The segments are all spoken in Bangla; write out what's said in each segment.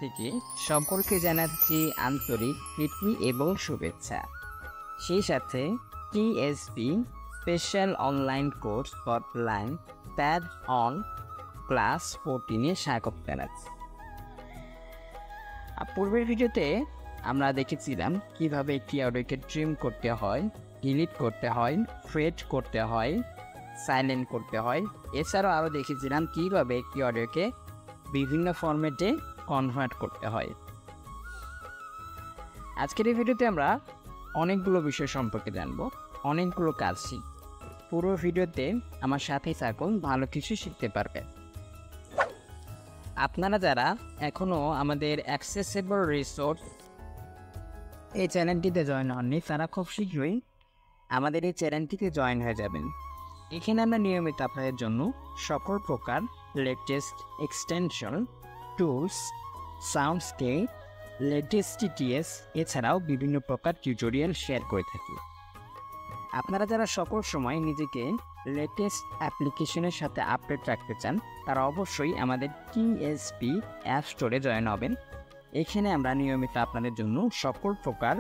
থেকে সকলকে জানাচ্ছি আন্তরিক প্রীতি এবং শুভেচ্ছা। সেই সাথে TSP special online course for learn pad on class 14-এ স্বাগত জানাচ্ছি। পূর্বের ভিডিওতে আমরা দেখেছিলাম কিভাবে একটি অডিওকে ট্রিম করতে হয়, ডিলিট করতে হয়, ফেড করতে হয়, সাইলেন্ট করতে হয়। এছাড়াও আরও দেখেছিলাম কীভাবে একটি অডিওকে বিভিন্ন ফরম্যাটে কনভার্ট করতে হয়। আজকের এই ভিডিওতে আমরা অনেকগুলো বিষয় সম্পর্কে জানব, অনেকগুলো কাজ শিখব। পুরো ভিডিওতে আমার সাথেই থাকুন, ভালো কিছু শিখতে পারবেন। আপনারা যারা এখনও আমাদের অ্যাক্সেসেবল রিসোর্স এই চ্যানেলটিতে জয়েন হননি, তারা খুব শীঘ্রই আমাদের এই চ্যানেলটিতে জয়েন হয়ে যাবেন। এখানে আমরা নিয়মিত আপনাদের জন্য সকল প্রকার latest extension, tools, soundscape, latest TTS এছাড়াও বিভিন্ন প্রকার টিউটোরিয়াল শেয়ার করে থাকি। আপনারা যারা সকল সময় নিজেকে লেটেস্ট অ্যাপ্লিকেশনের সাথে আপডেট রাখতে চান, তারা অবশ্যই আমাদের টিএসপি অ্যাপ স্টোরে জয়েন হবেন। এখানে আমরা নিয়মিত আপনাদের জন্য সকল প্রকার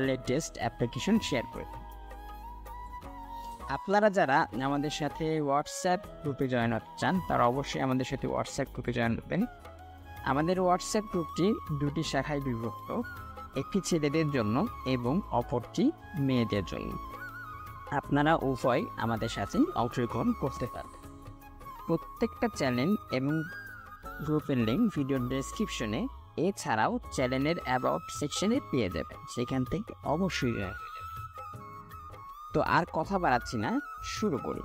লেটেস্ট অ্যাপ্লিকেশন শেয়ার করে থাকি। আপনারা যারা আমাদের সাথে হোয়াটসঅ্যাপ গ্রুপে জয়েন হতে চান, তারা অবশ্যই আমাদের সাথে হোয়াটসঅ্যাপ গ্রুপে জয়েন হবেন। আমাদের হোয়াটসঅ্যাপ গ্রুপটি দুটি শাখায় বিভক্ত, একটি ছেলেদের জন্য এবং অপরটি মেয়েদের জন্য। আপনারা উভয় আমাদের সাথে অংশগ্রহণ করতে পারবেন। প্রত্যেকটা চ্যানেল এবং গ্রুপের লিঙ্ক ভিডিওর ডেসক্রিপশনে এছাড়াও চ্যানেলের অ্যাবাউট সেকশনে পেয়ে যাবেন, সেখান থেকে অবশ্যই। তো আর কথা বাড়াচ্ছি না, শুরু করি।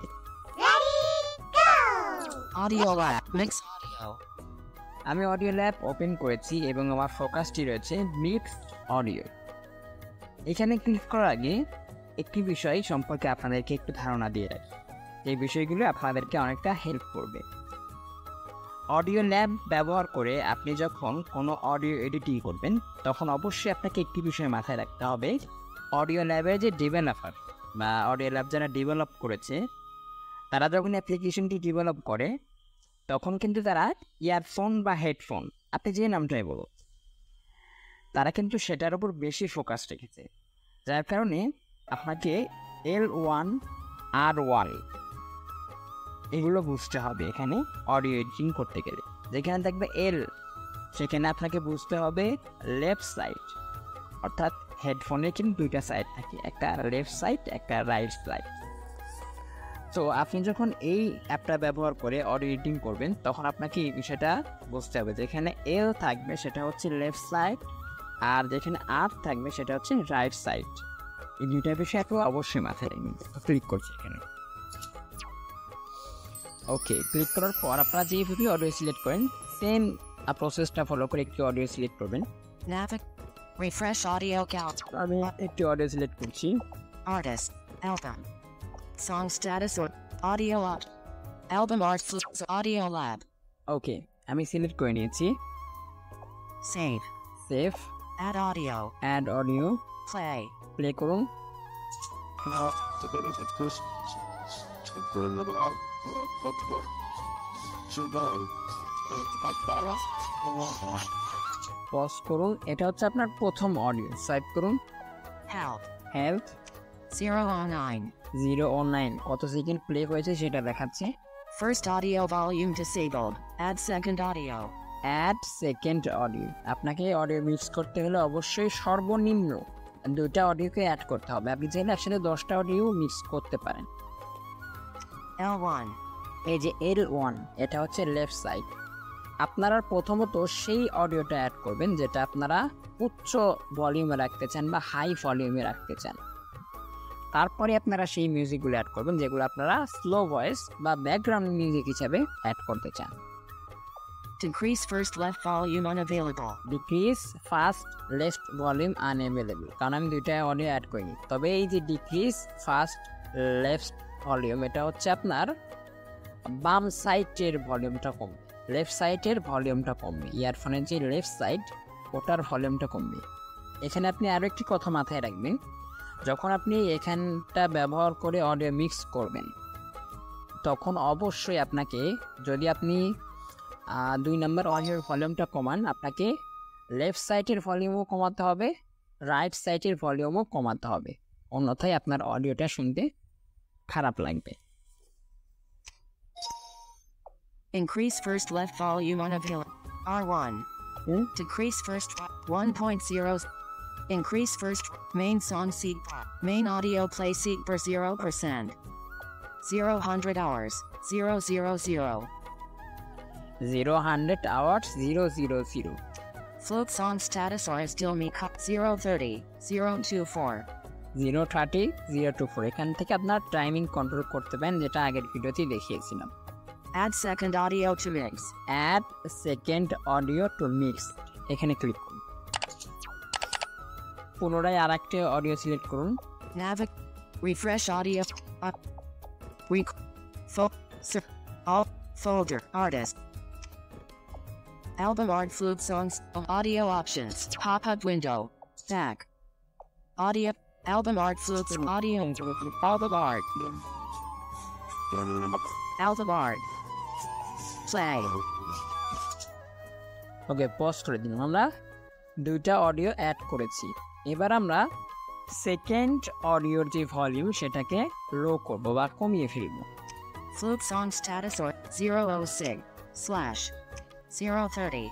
আমি অডিও ল্যাব ওপেন করেছি এবং আমার ফোকাসটি রয়েছে মিক্সড অডিও। এখানে ক্লিক করার আগে একটি বিষয় সম্পর্কে আপনাদেরকে একটু ধারণা দিয়ে রাখি, এই বিষয়গুলো আপনাদেরকে অনেকটা হেল্প করবে। অডিও ল্যাব ব্যবহার করে আপনি যখন কোনো অডিও এডিটিং করবেন, তখন অবশ্যই আপনাকে একটি বিষয় মাথায় রাখতে হবে। অডিও ল্যাবের যে ডেভেলপার বা অডিও ল্যাব যারা ডেভেলপ করেছে, তারা যখন অ্যাপ্লিকেশনটি ডেভেলপ করে, তখন কিন্তু তারা ইয়ারফোন বা হেডফোন, আপনি যে নামটাই বলো, তারা কিন্তু সেটার উপর বেশি ফোকাস রেখেছে। যার কারণে আপনাকে L1 R1 এগুলো বুঝতে হবে এখানে অডিও এডিটিং করতে গেলে। যেখানে থাকবে L, সেখানে আপনাকে বুঝতে হবে লেফট সাইড, অর্থাৎ হেডফোনের কিন্তু দুইটা সাইড থাকে, একটা লেফট সাইড, একটা রাইট সাইড। তো আপনি যখন এই অ্যাপটা ব্যবহার করে অডিও এডিটিং করবেন, তখন আপনাকে এই বিষয়টা বুঝতে হবে। যেখানে L থাকবে সেটা হচ্ছে লেফট সাইড, আর যেখানে R থাকবে সেটা হচ্ছে রাইট সাইড। এই দুইটা বিষয় আপনি অবশ্যই মাথায় রাখবেন। ক্লিক করছি এখানে। ওকে, ক্লিক করার পর আপনারা যেভাবে অডিও সিলেক্ট করেন, সেম প্রসেসটা ফলো করে একটি অডিও সিলেক্ট করবেন। Refresh audio count. আমি একটি অডিও সিলেক্ট করছি। Artist. Album. Song status or audio out. Album art audio lab. Okay, আমি সিলেক্ট করে নিয়েছি। Save. Save, Add audio. Add audio, Play. Play করুন। পজ করুন। এটা হচ্ছে আপনার প্রথম অডিও। সাইড করুন। Help. হেল্প 009. 009 কত সেকেন্ড প্লে হয়েছে সেটা দেখাচ্ছে। First audio volume disabled. Add second audio. Add second audio, আপনাকে অডিও মিক্স করতে হলে অবশ্যই সর্বনিম্ন দুইটা অডিওকে অ্যাড করতে হবে। আপনি চাইলে একসাথে 10টা অডিও মিক্স করতে পারেন। L1. এই যে L1, এটা হচ্ছে লেফট সাইড। আপনারা প্রথমত সেই অডিওটা অ্যাড করবেন যেটা আপনারা উচ্চ ভলিউমে রাখতে চান বা হাই ভলিউমে রাখতে চান। তারপরে আপনারা সেই মিউজিকগুলো অ্যাড করবেন যেগুলো আপনারা স্লো ভয়েস বা ব্যাকগ্রাউন্ড মিউজিক হিসাবে অ্যাড করতে চান। Decrease first left volume unavailable. Decrease first left volume unavailable, কারণ আমি দুইটা অডিও অ্যাড করিনি। তবে এই যে ডিক্রিজ ফার্স্ট লেফট ভলিউম, এটা হচ্ছে আপনার বাম সাইডের ভলিউমটা কমবে, লেফট সাইডের ভলিউমটা কমবে। ইয়ারফোনের যে লেফট সাইড, ওটার ভলিউমটা কমবে। এখানে আপনি আরও একটি কথা মাথায় রাখবেন, যখন আপনি এখানটা ব্যবহার করে অডিও মিক্স করবেন, তখন অবশ্যই আপনাকে, যদি আপনি 2 নম্বর অডিওর ভলিউমটা কমান, আপনাকে লেফট সাইডের ভলিউমও কমাতে হবে, রাইট সাইডের ভলিউমও কমাতে হবে, অন্যথায় আপনার অডিওটা শুনতে খারাপ লাগবে। Increase first left volume on available. R1. Decrease first 1.0. Increase first main song seat bar. Main audio play seat per 0%. 0 hours 000. 0 hours 000. Float song status or still me cup 030 024. 030 024 এখান থেকে আপনার টাইমিং কন্ট্রোল করতে পারেন, যেটা আগের ভিডিওতেই দেখিয়েছিলাম। Add second audio to mix. Add second audio to mix এখানে ক্লিক করুন। পুনরায় আরেকটা অডিও সিলেক্ট করুন। Refresh audio up. All folder artist. Album art flute songs audio options pop-up window back audio album art flute audio album art play. ওকে, পজ করে দিন। আমরা দুইটা অডিও অ্যাড করেছি, এবার আমরা সেকেন্ড অডিওর যে ভলিউম সেটাকে লো করব বা কমিয়ে ফেলব। Flute song status or 006/030.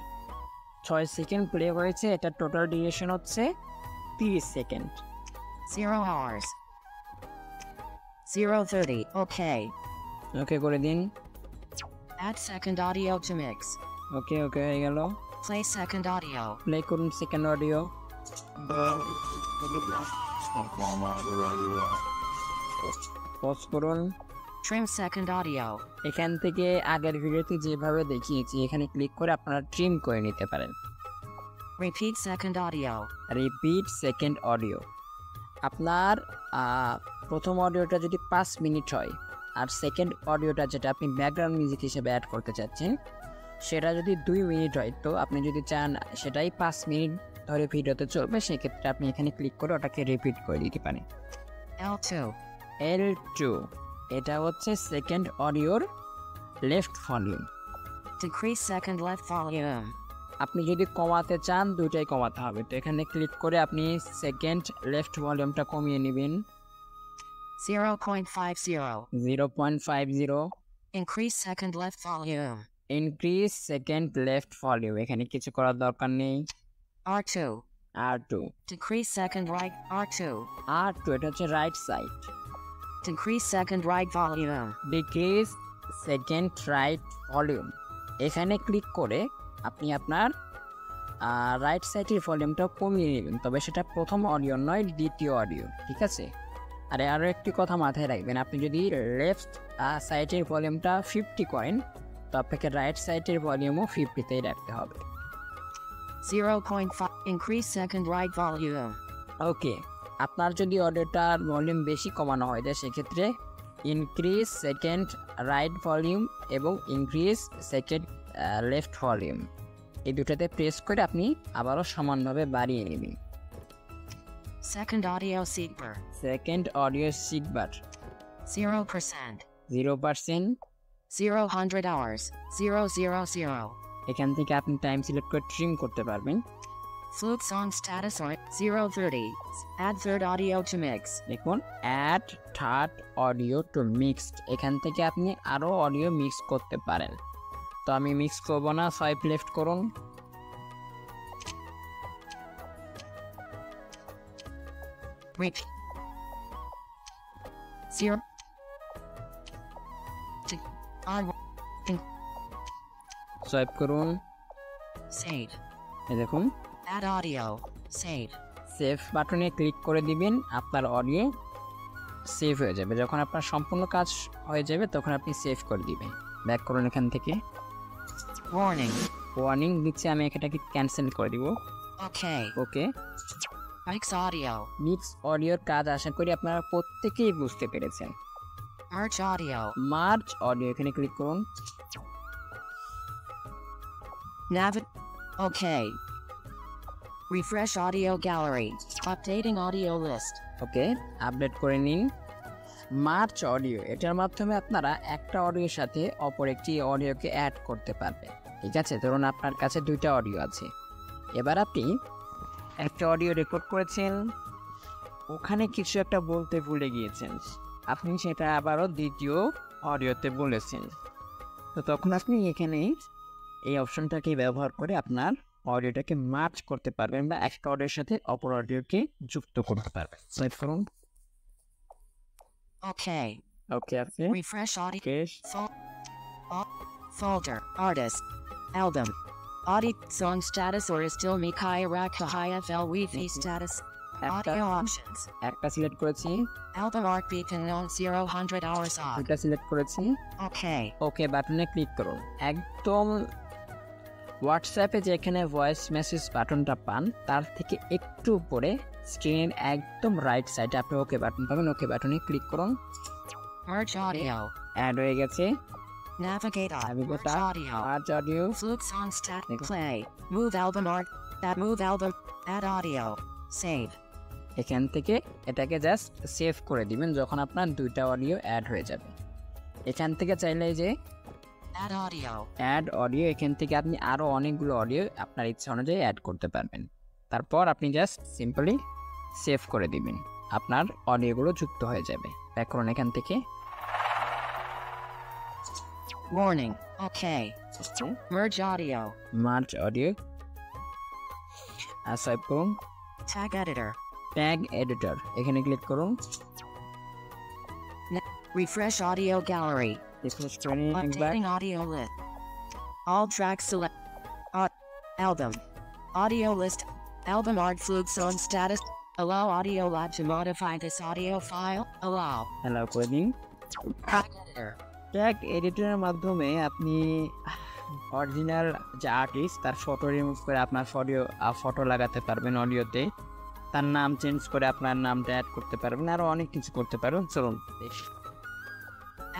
6 second play হয়েছে, এটা টোটাল ডিউরেশন হচ্ছে 30 সেকেন্ড। 0 hours 030. Okay. ওকে করে দিন। Add second audio to mix. ওকে ওকে হয়ে গেল। Play second audio. প্লে করুন সেকেন্ড অডিও। পজ করুন। Trim second audio. এখান থেকে আগের ভিডিওতে যেভাবে দেখিয়েছি এখানে ক্লিক করে আপনারা ট্রিম করে নিতে পারেন। Repeat second audio. Repeat second audio. আপনার প্রথম অডিওটা যদি 5 মিনিট হয় আর সেকেন্ড অডিওটা যেটা আপনি ব্যাকগ্রাউন্ড মিউজিক হিসেবে অ্যাড করতে চাচ্ছেন সেটা যদি 2 মিনিট হয়, তো আপনি যদি চান সেটাই 5 মিনিট ধরে ভিডিওতে চলবে, সেক্ষেত্রে আপনি এখানে ক্লিক করে ওটাকে রিপিট করে দিতে পারেন। L2. L2 এটা হচ্ছে সেকেন্ড অডিওর left volume. Decrease second left volume. আপনি যদি কমাতে চান দুইটাই কমাতে হবে, তো এখানে ক্লিক করে আপনি সেকেন্ড লেফট ভলিউমটা কমিয়ে নেবেন 0.50. 0.50। Increase second left volume. Increase second left volume, এখানে কিছু করার দরকার নেই। R2. R2 Decrease second right R2. R2 এটা হচ্ছে right side. Decrease second right volume. Decrease second right volume, এখানে ক্লিক করে আপনি আপনার রাইট সাইডের ভলিউমটা কমিয়ে নেবেন, তবে সেটা প্রথম অডিও নয়, দ্বিতীয় অডিও, ঠিক আছে? আর আরও একটি কথা মাথায় রাখবেন, আপনি যদি লেফট সাইডের ভলিউমটা 50 করেন তো আপনাকে রাইট সাইডের ভলিউমও 50তেই রাখতে হবে। 0.5. Increase second right volume. ওকে, আপনার যদি অডিওটার ভলিউম বেশি কমানো হয় যায় সেক্ষেত্রে ইনক্রিজ সেকেন্ড রাইট ভলিউম এবং ইনক্রিজ সেকেন্ড লেফট ভলিউম এই দুটাতে প্রেস করে আপনি আবারও সমানভাবে বাড়িয়ে নেবেন। Second audio seekbar. Second audio seekbar 0%. 0%। 0 hours 000. এখান থেকে আপনি টাইম সিলেক্ট করে ট্রিম করতে পারবেন। Flute song status or 030. Add third audio to mix. দেখুন add third audio to mixed, এখান থেকে আপনি আরও অডিও মিক্স করতে পারেন, তো আমি মিক্স করবো না, সোয়াইপ লেফট করুন। Repeat. 0. সোয়াইপ করুন, Save. এই দেখুন Add audio. Save. সেভ বাটনে ক্লিক করে দিবেন, আপনার অডিও সেভ হয়ে যাবে। যখন আপনার সম্পূর্ণ কাজ হয়ে যাবে তখন আপনি সেভ করে দিবেন। ব্যাক করুন এখান থেকে। Warning. ওয়ার্নিং দিচ্ছে, আমি এটাকে ক্যান্সেল করে দিব। Okay. ওকে, Mix audio. মিক্স অডিওর কাজ আশা করি আপনারা প্রত্যেকেই বুঝতে পেরেছেন। Merge audio. মার্জ অডিও, এখানে ক্লিক করুন। Okay. Refresh audio gallery. Updating audio list. ওকে, আপডেট করে নিন। মার্চ অডিও, এটার মাধ্যমে আপনারা একটা অডিওর সাথে অপর একটি অডিওকে অ্যাড করতে পারবেন। ঠিক আছে, ধরুন আপনার কাছে 2টা অডিও আছে। এবার আপনি একটা অডিও রেকর্ড করেছেন, ওখানে কিছু একটা বলতে ভুলে গিয়েছেন, আপনি সেটা আবারও দ্বিতীয় অডিওতে বলেছেন। তো তখন আপনি এখানে এই অপশনটাকে ব্যবহার করে আপনার অডিওটাকে মার্জ করতে পারবেন বা একটা অডিওর সাথে অপর অডিওকে যুক্ত করতে পারবেন। সেভ করুন। Okay. ওকে আছে। Refresh audio. Okay, Folder. Artist. Album. Audio. Song status or is still Mikaya Rakahaya Wi-Fi status. Audio options. একটা সিলেক্ট করেছি, Album art beacon on 0 hours off. দুটা সিলেক্ট করেছি। Okay. ওকে বাটনে ক্লিক করুন। একদম হোয়াটসঅ্যাপে যেখানে ভয়েস মেসেজ বাটনটা পান তার থেকে একটু উপরে স্ক্রিনের একদম রাইট সাইডে আপনি ওকে বাটন পাবেন। ওকে বাটনে ক্লিক করুন। Merge audio. অ্যাড হয়ে গেছে। Navigate on. আমি Merge গোটা audio. Art audio Fluke song stat. Next. Play. Move album art. That move album. Add audio. Save. এখান থেকে এটাকে জাস্ট সেভ করে দিবেন যখন আপনার 2টা অডিও অ্যাড হয়ে যাবে। এখান থেকে চাইলে যে Add audio. অ্যাড অডিও, এখান থেকে আপনি আরও অনেকগুলো অডিও আপনার ইচ্ছা অনুযায়ী অ্যাড করতে পারবেন। তারপর আপনি জাস্ট সিম্পলি সেভ করে দিবেন, আপনার অডিওগুলো যুক্ত হয়ে যাবে। ব্যাক করুন এখান থেকে। Warning. Okay. Merge audio. Merge audio আর সেভ করুন। Tag editor. ট্যাগ এডিটর এখানে ক্লিক করুন। Refresh audio gallery. রিফ্রেশ করে নিন একবার। Updating audio list. All tracks select. Album. Audio list. Album art Fluke song status. Allow Audio Lab to modify this audio file. Allow. Allow করে দিন। Tag editor. ট্যাগ এডিটরের মাধ্যমে আপনি অরিজিনাল যে আর্টিস্ট তার ফটো রিমুভ করে আপনার ফটো লাগাতে পারবেন অডিওতে, তার নাম চেঞ্জ করে আপনার নামটা অ্যাড করতে পারবেন, আরও অনেক কিছু করতে পারবেন। চলুন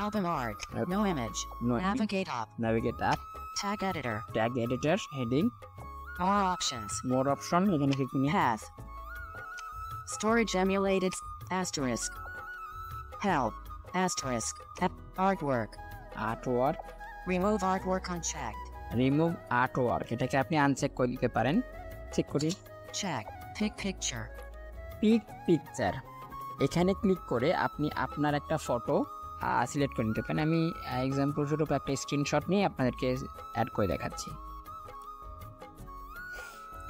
Album art. Okay. No image. No image. Navigate up. Navigate up, Tag editor. Tag editor, heading, More options. মোর অপশন এখানে ক্লিক করুন। Path. Storage emulated. Asterisk. Help. Asterisk. Artwork. Artwork, Remove artwork unchecked. Remove artwork, এটাকে আপনি আনচেক করে দিতে পারেন। চেক করি। Check. Pick picture. Pick picture, এখানে ক্লিক করে আপনি আপনার একটা ফটো সিলেক্ট করে নিতে পারেন। আমি এক্সাম্পল স্বরূপ একটা স্ক্রিনশট নিয়ে আপনাদেরকে অ্যাড করে দেখাচ্ছি।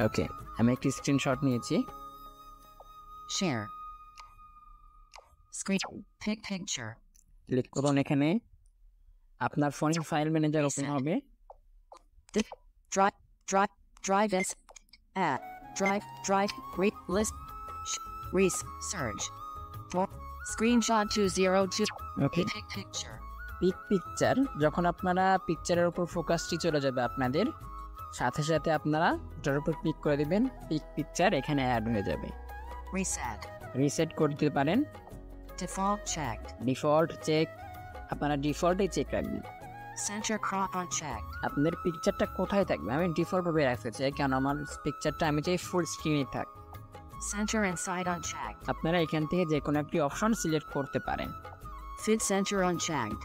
ওকে, আমি একটি স্ক্রিনশট নিয়েছি। Share. Screen. Pick picture. Click করুন, এখানে আপনার ফোনের ফাইল ম্যানেজার ওপেন হবে। Drive S. Add. Drive. List. Search. Screenshot 202. ওকে, Pick picture. পিক পিকচার, যখন আপনারা পিকচারের উপর ফোকাসটি চলে যাবে আপনাদের, সাথে সাথে আপনারা ওটার উপর ক্লিক করে দিবেন, পিক pickচার এখানে অ্যাড হয়ে যাবে। Reset. রিসেট করে দিতে পারেন। Default checked. ডিফল্ট চেক, আপনারা ডিফল্টেই চেক রাখবেন। Center crop unchecked. আপনাদের পিকচারটা কোথায় থাকবে, আমি ডিফল্টভাবে রাখতে চাই, কারণ আমার পিকচারটা আমি চাই ফুল স্ক্রিনে থাক। Center and side unchecked. আপনারা এখান থেকে যে কোনো একটি অপশন সিলেক্ট করতে পারেন। Fit center unchecked.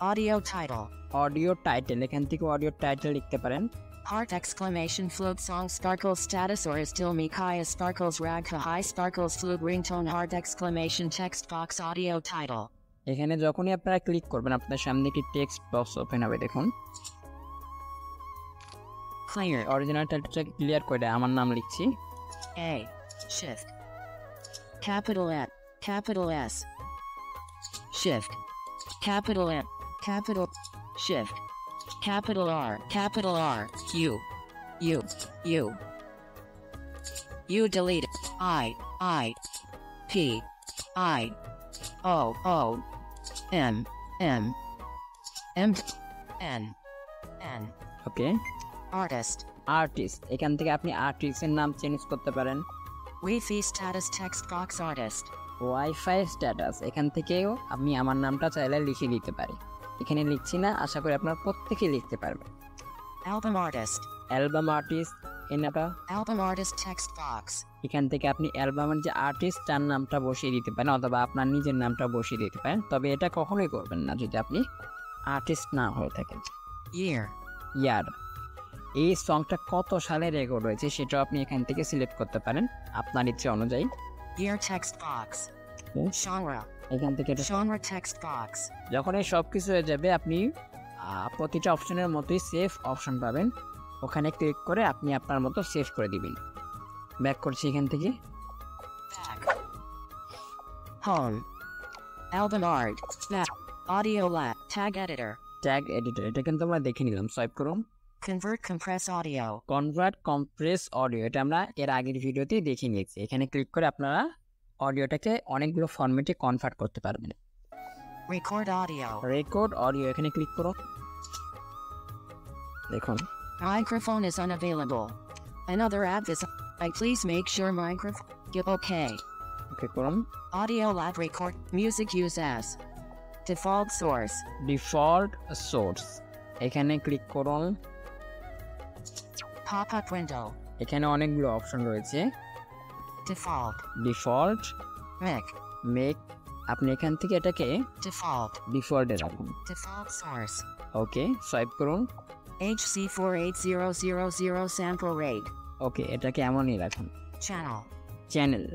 Audio title. Audio title, এখান থেকে অডিও টাইটেল লিখতে পারেন। Heart exclamation float song sparkles status or is still Mikaya sparkles ragka high sparkles flute ringtone heart exclamation text box audio title. এখানে যখনই আপনারা ক্লিক করবেন আপনার সামনে একটি টেক্সট বক্স ওপেন হবে, দেখুন। Clear. অরিজিনাল টাইটেলটা ক্লিয়ার করে আমার নাম লিখছি। A. Shift. Capital N. Capital S. Shift. Capital M. Capital Shift. Capital R. Capital R. U. U. U. U delete. I. P. I. O. O. M. M. M. N. N. Okay, Artist. Artist, এখান থেকে আপনি আর্টিস্টের নাম চেঞ্জ করতে পারেন। Wi-Fi status text box artist. Wifi status, এখান থেকেও আমি আমার নামটা চাইলে লিখে দিতে পারি। এখানে লিখছি না, আশা করি আপনার প্রত্যেকেই লিখতে পারবেন। Album artist. অ্যালবাম আর্টিস্ট, এনাটা Album artist text box. এখান থেকে আপনি অ্যালবামের যে আর্টিস্ট তার নামটা বসিয়ে দিতে পারেন, অথবা আপনার নিজের নামটা বসিয়ে দিতে পারেন। তবে এটা কখনোই করবেন না যদি আপনি আর্টিস্ট না হয়ে থাকেন। Year. ইয়ার, এই সংটা কত সালে রেকর্ড হয়েছে সেটাও আপনি এখান থেকে সিলেক্ট করতে পারেন আপনার ইচ্ছে অনুযায়ী। Year text box. Genre. এখান থেকে Genre text box. যখন এই সব কিছু হয়ে যাবে আপনি প্রতিটা অপশনের মতোই সেভ অপশন পাবেন, ওখানে ক্লিক করে আপনি আপনার মতো সেভ করে দিবেন। ব্যাক করছি এখান থেকে। Back. Home. Album art. Snap. Audio lab. Tag editor. Tag editor, এটা কিন্তু আমরা দেখে নিলাম। সোয়াইপ করুন। Convert compress audio. Convert compress audio, এটা আমরা এর আগের ভিডিওতেই দেখে নিয়েছি। এখানে ক্লিক করে আপনারা অডিওটাকে অনেকগুলো ফরম্যাটে কনভার্ট করতে পারবেন। Record audio. রেকর্ড অডিও, এখানে ক্লিক করুন। দেখুন Microphone is unavailable. Another app is. Please make sure microphone. Give okay. ওকে করুন। Audio lab record. Music use as default source. Default source, এখানে ক্লিক করুন। Pop up window. এখানে অনেকগুলো অপশন রয়েছে। Default. Default, Mic. মেক, আপনি এখান থেকে এটাকে Default. ডিফল্টে রাখুন। Default source. ওকে সোয়াইপ করুন। HC48000 sample rate. ওকে এটাকে এমনই রাখুন। Channel. Channel,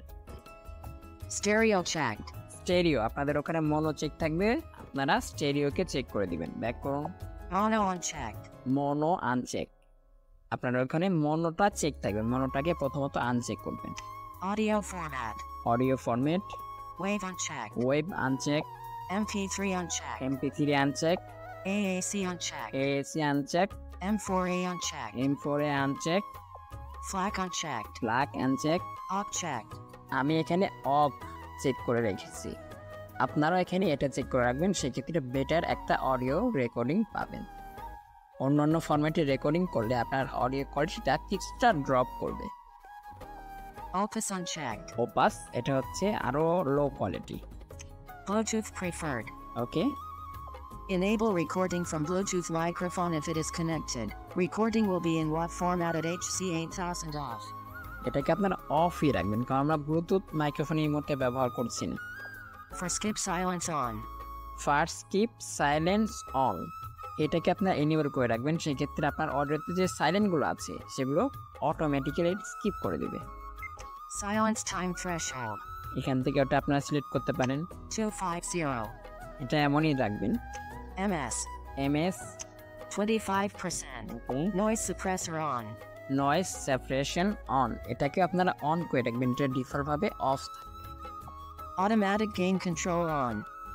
Stereo checked. Stereo, আপনাদের ওখানে মনো চেক থাকবে, আপনারা স্টেরিওকে চেক করে দিবেন। ব্যাক করুন। Mono unchecked. মনো আনচেক, আপনার ওখানে মনোটা চেক থাকবে, মনোটাকে প্রথমত আনচেক করবেন। Audio format. Audio format, Wave unchecked. Web uncheck, MP3 unchecked. MP3 uncheck, AAC unchecked. AAC uncheck, M4A unchecked. M4A uncheck, FLAC unchecked. Black uncheck. Awk checked. আমি এখানে অফ চেক করে রেখেছি, আপনারা এখানে এটা চেক করে রাখবেন, সেক্ষেত্রে বেটার একটা অডিও রেকর্ডিং পাবেন। অন্যান্য ফরম্যাটে রেকর্ডিং করলে আপনার অডিও কোয়ালিটিটা কিছুটা ড্রপ করবে। Opus unchecked. ওপাস, এটা হচ্ছে আরো low quality. Bluetooth preferred. Okay Enable recording from Bluetooth microphone if it is connected. Recording will be in WAV format at HC8000 off. এটাকে আপনারা অফই রাখবেন, কারণ আমরা ব্লুটুথ মাইক্রোফোন এই মুহূর্তে ব্যবহার করছি না। For skip silence on. First skip silence on, এটাকে আপনার এনেবল করে রাখবেন, সেক্ষেত্রে আপনার অডিওতে যে সাইলেন্টগুলো আছে সেগুলো অটোমেটিক্যালি স্কিপ করে দেবে। Silence time threshold. এখান থেকে ওটা আপনারা সিলেক্ট করতে পারেন। 250. এটা এমনই রাখবেন। MS. MS 25%. Noise suppressor on. Noise separation on, এটাকে আপনারা অন করে রাখবেন, এটা ডিফল্টভাবে off. Automatic gain control on.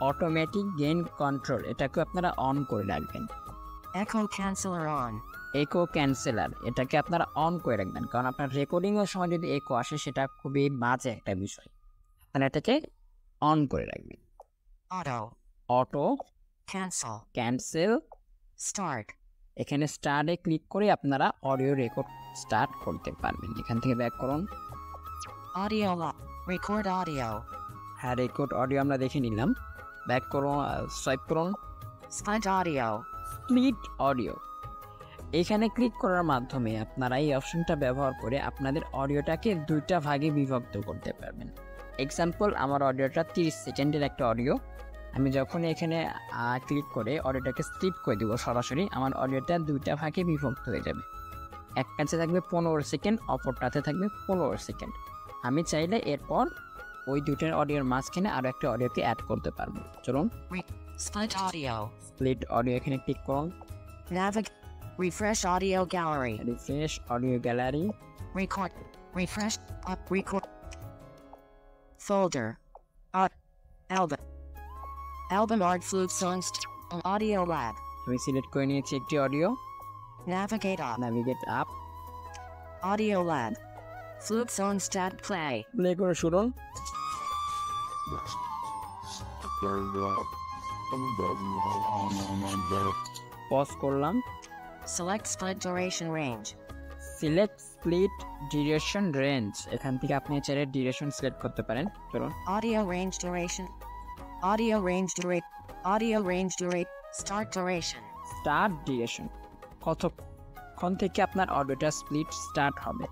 Automatic gain control, এটাকে আপনারা অন করে রাখবেন। Echo canceller on. একো ক্যান্সেলার, এটাকে আপনারা অন করে রাখবেন, কারণ আপনার রেকর্ডিংয়ের সময় যদি একো আসে সেটা খুবই বাজে একটা বিষয়, আপনারা এটাকে অন করে রাখবেন। Auto. Auto Cancel. Cancel, Start. এখানে স্টার্টে ক্লিক করে আপনারা অডিও রেকর্ড স্টার্ট করতে পারবেন। এখান থেকে ব্যাক করুন। Audio lock. Record audio. হ্যাঁ রেকর্ড অডিও আমরা দেখে নিলাম। ব্যাক করুন, সোয়াইপ করুন। Split audio. স্প্লিট অডিও, এখানে ক্লিক করার মাধ্যমে আপনারা এই অপশনটা ব্যবহার করে আপনাদের অডিওটাকে দুইটা ভাগে বিভক্ত করতে পারবেন। এক্সাম্পল, আমার অডিওটা 30 সেকেন্ডের একটা অডিও, আমি যখন এখানে ক্লিক করে অডিওটাকে স্প্লিট করে দিব সরাসরি, আমার অডিওটা দুইটা ভাগে বিভক্ত হয়ে যাবে। এক কাছে থাকবে 15 সেকেন্ড, অপরটাতে থাকবে 15 সেকেন্ড। আমি চাইলে এরপর ওই দুইটার অডিওর মাঝখানে আরও একটা অডিওকে অ্যাড করতে পারবো। চলুন Split audio. স্প্লিট অডিও, এখানে ক্লিক করুন। Refresh audio gallery. Refresh audio gallery, Record. Refresh. Up. Record. Folder. Album. Album art flute songs. Audio lab. আমি সিলেক্ট করে নিয়েছি একটি audio. Navigate up. Navigate up, Audio lab. Flute song stat play. Play করে শুনুন। পজ করলাম। Select split duration range. Select split duration range, এখান থেকে আপনি চাইলে ডিউরেশন সিলেক্ট করতে পারেন। চলুন Audio range duration. Audio range durate. Audio range durate. Start duration. Start duration, কতক্ষণ থেকে আপনার অডিওটা স্প্লিট স্টার্ট হবে।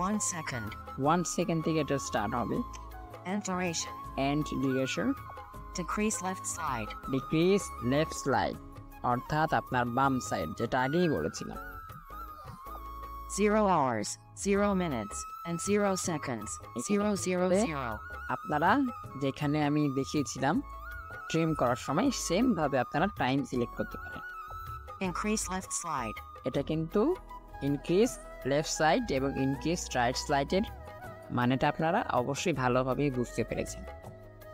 1 second. 1 সেকেন্ড থেকে এটা স্টার্ট হবে। End duration. End duration, Decrease left slide. Decrease left slide, অর্থাৎ আপনার বাম সাইড, যেটা আগেই বলেছিলাম। 0 hours, 0 minutes, and 0 seconds. 000. আপনারা যেখানে আমি দেখিয়েছিলাম ট্রিম করার সময় সেম ভাবে আপনারা টাইম সিলেক্ট করতে পারেন। Increase left slide. এটা কিন্তু ইনক্রিজ লেফট সাইড এবং ইনক্রিজ রাইট সাইডের মানেটা আপনারা অবশ্যই ভালোভাবেই বুঝতে পেরেছেন।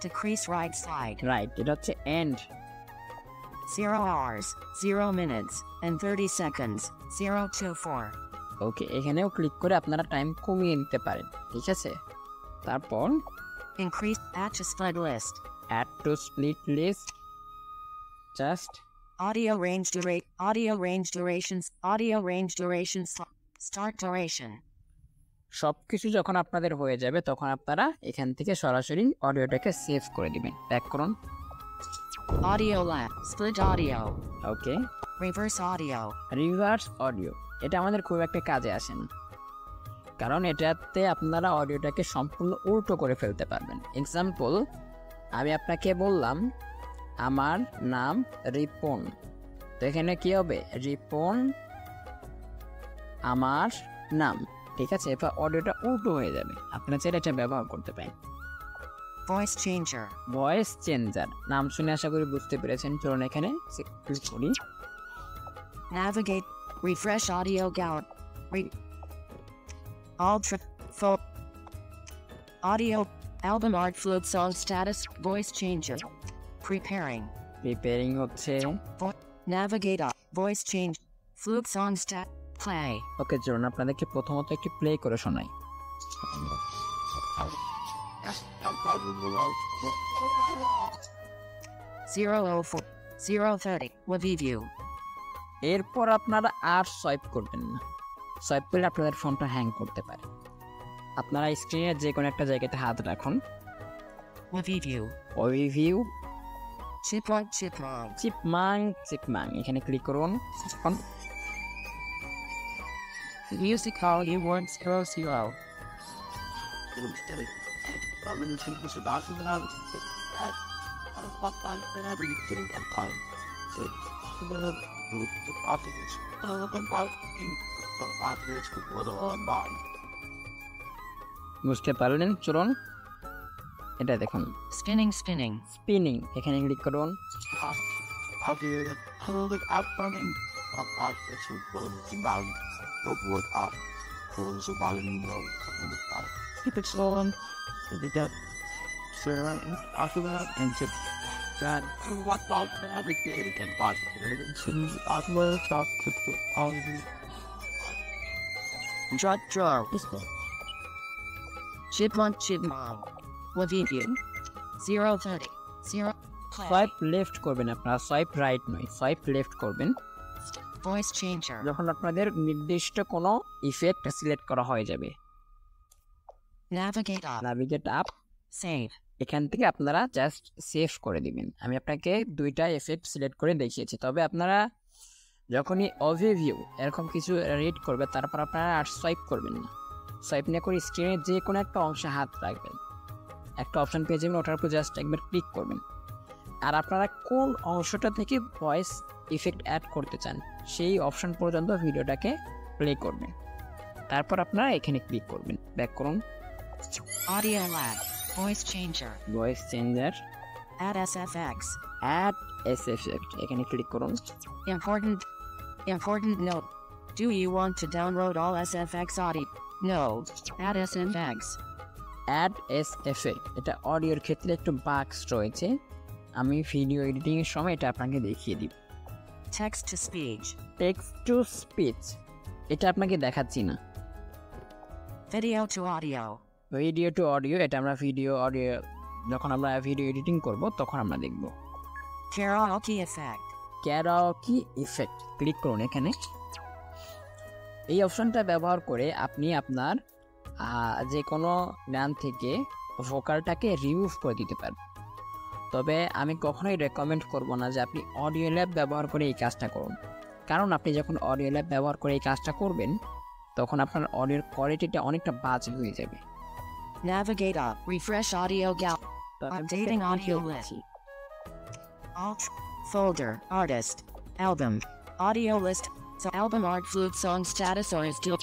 Decrease right slide. রাইট, এটা হচ্ছে and. 0 hours, 0 minutes, and 30 seconds. 0 to 4. ওকে, এখানেও ক্লিক করে আপনারা টাইম কমিয়ে নিতে পারেন, ঠিক আছে। তারপর Increase add to split list. Add to split list, just Audio range durations. Audio range durations. Start duration. সব কিছু যখন আপনাদের হয়ে যাবে তখন আপনারা এখান থেকে সরাসরি অডিওটাকে সেভ করে দিবেন। ব্যাক করুন। Audio lab. Split audio. ওকে, Reverse audio. রিভার্স অডিও, এটা আমাদের খুব একটা কাজে আসে না, কারণ এটাতে আপনারা অডিওটাকে সম্পূর্ণ উল্টো করে ফেলতে পারবেন। এক্সাম্পল, আমি আপনাকে বললাম আমার নাম রিপন, তো এখানে কি হবে, রিপন আমার নাম, ঠিক আছে। এবার অডিওটা উল্টো হয়ে যাবে, আপনারা চাইলে এটা ব্যবহার করতে পারেন। Voice changer. ভয়েস চেঞ্জার, নাম শুনে আশা করি বুঝতে পেরেছেন। চলুন এখানে ক্লিক করি। Navigate. Refresh audio gallery. Ultra. Audio. Album art flute song status. Voice changer. Preparing. Preparing হচ্ছে। Navigate up. Voice change. Flute song stat. Play. ওকে, চলুন আপনাদেরকে প্রথমত একটি প্লে করে শোনাই। 004. 030. Waviview. এরপর আপনারা আর সোয়াইপ করবেন না, সোয়াইপ করলে আপনাদের ফোনটা হ্যাং করতে পারে। আপনারা স্ক্রিনের যে কোনো একটা জায়গাতে হাত রাখুন। Waviview. ওভিভিউ, Chipmunk. চিপমাং, এখানে ক্লিক করুন। এখন Music hall U100. বুঝতে পারলেন? চলুন এটা দেখুন, Spinning. স্পিনিং, এখানে ক্লিক করুন। Draw. Chipmunk. Waviview. 030. 0. Play. Swipe left করবেন আপনারা, সোয়াইপ রাইট নয়, সোয়াইপ লেফট করবেন Voice changer. যখন আপনাদের নির্দিষ্ট কোনো ইফেক্ট সিলেক্ট করা হয়ে যাবে। Navigate up. Navigate up, Save. এখান থেকে আপনারা জাস্ট সেভ করে দিবেন। আমি আপনাকে দুইটা এফেক্ট সিলেক্ট করে দেখিয়েছি, তবে আপনারা যখনই ওভারভিউ এরকম কিছু রিড করবে তারপর আপনারা আর সোয়াইপ করবেন না, সোয়াইপ না করে স্ক্রিনের যে কোনো একটা অংশে হাত রাখবেন, একটা অপশন পেয়ে যাবেন, ওটার উপর জাস্ট একবার ক্লিক করবেন। আর আপনারা কোন অংশটা থেকে ভয়েস ইফেক্ট অ্যাড করতে চান সেই অপশন পর্যন্ত ভিডিওটাকে প্লে করবেন, তারপর আপনারা এখানে ক্লিক করবেন। ব্যাক করুন। Audio lab. Voice changer. Voice changer, Add SFX. Add S effect, এখানে ক্লিক করুন। Important note. Do you want to download all SFX audio? No. Add SFX. Add S effect, এটা অডিওর ক্ষেত্রে একটু বাক্স রয়েছে, আমি ভিডিও এডিটিং এর সময় এটা আপনাকে দেখিয়ে দিব। Text to speech. Text to speech, এটা আপনাকে দেখাচ্ছি না। Video to audio. Video two audio, এটা আমরা ভিডিও অডিও যখন আমরা ভিডিও এডিটিং করব তখন আমরা দেখব। Karaoke effect. ক্যারাওকি ইফেক্ট, ক্লিক করুন এখানে। এই অপশনটা ব্যবহার করে আপনি আপনার যে কোনো গান থেকে ভোকালটাকে রিমুভ করে দিতে পারবেন। তবে আমি কখনোই রেকমেন্ড করব না যে আপনি অডিও ল্যাব ব্যবহার করে এই কাজটা করুন, কারণ আপনি যখন অডিও ল্যাব ব্যবহার করে এই কাজটা করবেন তখন আপনার অডিওর কোয়ালিটিটা অনেকটা বাজে হয়ে যাবে। Navigate up. Refresh audio Updating audio list. Alt. Folder. Artist. Album. Audio list. So album art flute song status or is still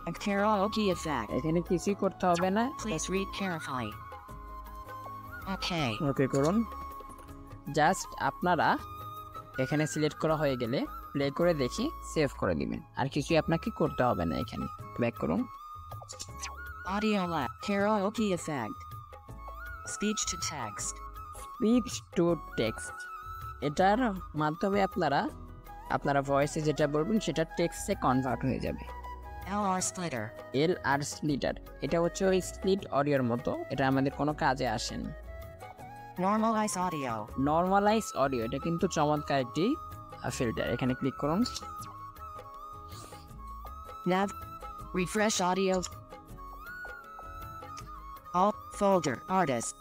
A karaoke effect. এখানে কিছুই করতে হবে না, Please read carefully. Okay. ওকে করুন। জাস্ট আপনারা এখানে সিলেক্ট করা হয়ে গেলে প্লে করে দেখি সেভ করে দিবেন, আর কিছুই আপনাকে করতে হবে না। এখানে ব্যাক করুন। Audio lab. Karaoke effect. Speech to text. Speech to text, এটার মাধ্যমে আপনারা ভয়েসে যেটা বলবেন সেটা টেক্সটে কনভার্ট হয়ে যাবে। LR splitter. LR স্প্লিটার, এটা হচ্ছে ওই স্প্লিট অডিওর মতো, এটা আমাদের কোনো কাজে আসে না। Normalize audio. নর্মালাইজ অডিও, এটা কিন্তু চমৎকার একটি ফিল্টার। এখানে ক্লিক করুন। Nav. Refresh audio. Alt folder. Artist.